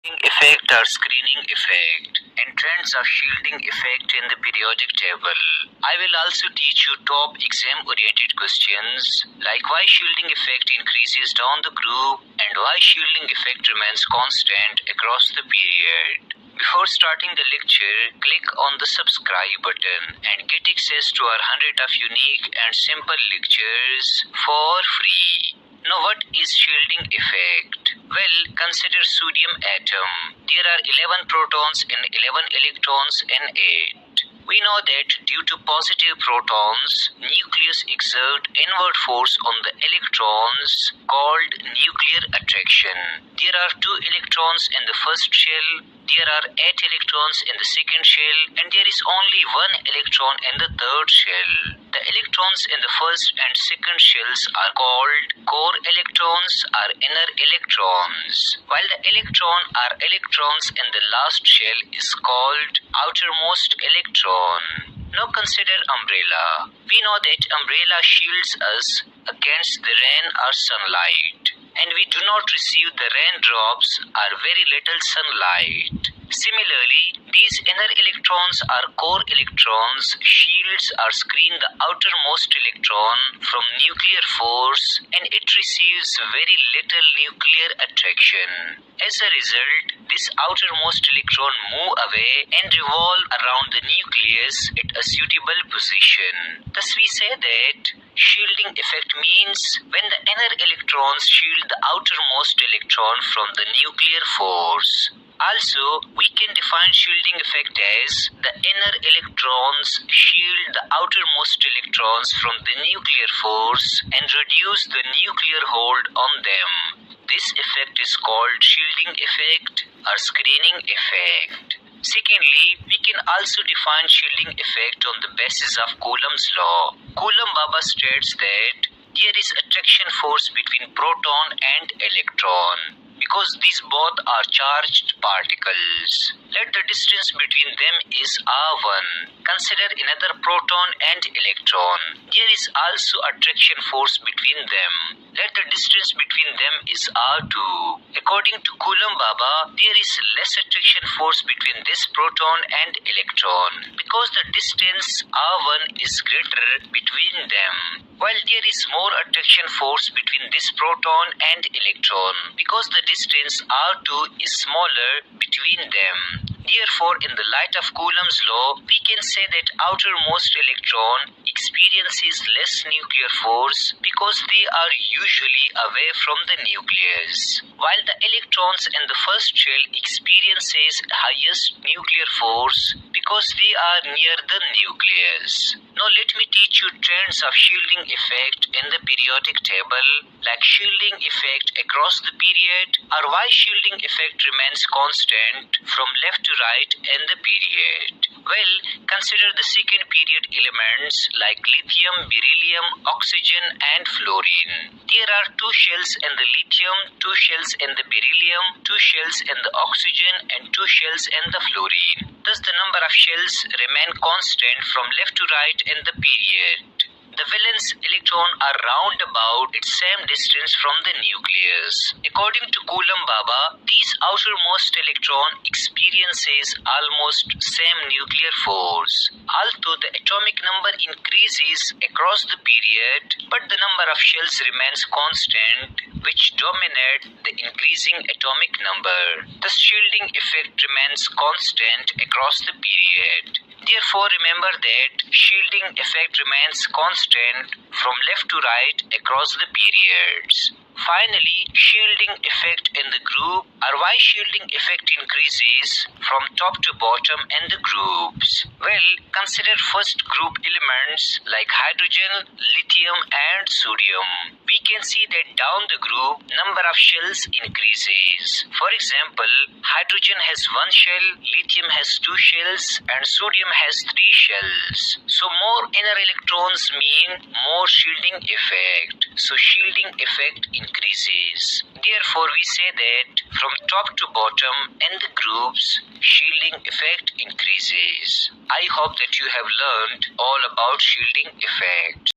Effect or screening effect and trends of shielding effect in the periodic table. I will also teach you top exam oriented questions like why shielding effect increases down the group and why shielding effect remains constant across the period. Before starting the lecture, click on the subscribe button and get access to our 100 of unique and simple lectures for free. Now, what is shielding effect? Well, consider sodium atom. There are 11 protons and 11 electrons in it. We know that due to positive protons, nucleus exert inward force on the electrons called nuclear attraction. There are 2 electrons in the first shell, there are 8 electrons in the second shell, and there is only 1 electron in the third shell. The electrons in the first and second shells are called core electrons or inner electrons, while the electrons in the last shell is called outermost electron. Now consider umbrella. We know that umbrella shields us against the rain or sunlight, and we do not receive the raindrops or very little sunlight. Similarly, these inner electrons or core electrons shields or screen the outermost electron from nuclear force, and it receives very little nuclear attraction. As a result, this outermost electron move away and revolve around the nucleus at a suitable position. Thus we say that shielding effect means when the inner electrons shield the outermost electron from the nuclear force. Also, we can define shielding effect as the inner electrons shield the outermost electrons from the nuclear force and reduce the nuclear hold on them. This effect is called shielding effect or screening effect. Secondly, we can also define shielding effect on the basis of Coulomb's law. Coulomb states that there is attraction force between proton and electron, because these both are charged particles. Let the distance between them is r1. Consider another proton and electron. There is also attraction force between them. Let the distance between them is r2. According to Coulomb, there is less attraction force between this proton and electron because the distance r1 is greater between them, while there is more attraction force between this proton and electron because the distance r2 is smaller between them. Therefore, in the light of Coulomb's law, we can say that outermost electron experiences less nuclear force because they are usually away from the nucleus, while the electrons in the first shell experiences highest nuclear force because they are near the nucleus. Now let me teach you trends of shielding effect in the periodic table, like shielding effect across the period or why shielding effect remains constant from left to right in the period. Well, consider the second period elements like lithium, beryllium, oxygen and fluorine. There are 2 shells in the lithium, 2 shells in the beryllium, 2 shells in the oxygen and 2 shells in the fluorine. Thus the number of shells remain constant from left to right in the period. The valence electron are round about its same distance from the nucleus. According to Coulomb, these outermost electron experiences almost same nuclear force. Although the atomic number increases across the period, but the number of shells remains constant, which dominate the increasing atomic number. The shielding effect remains constant across the period. Therefore, remember that shielding effect remains constant from left to right across the periods. Finally, shielding effect in the group or why shielding effect increases from top to bottom in the groups. Well, consider first group elements like hydrogen, lithium and sodium. We can see that down the group, number of shells increases. For example, hydrogen has 1 shell, lithium has 2 shells and sodium has 3 shells. So more inner electrons mean more shielding effect. So shielding effect increases. Therefore, we say that from top to bottom in the groups, shielding effect increases. I hope that you have learned all about shielding effect.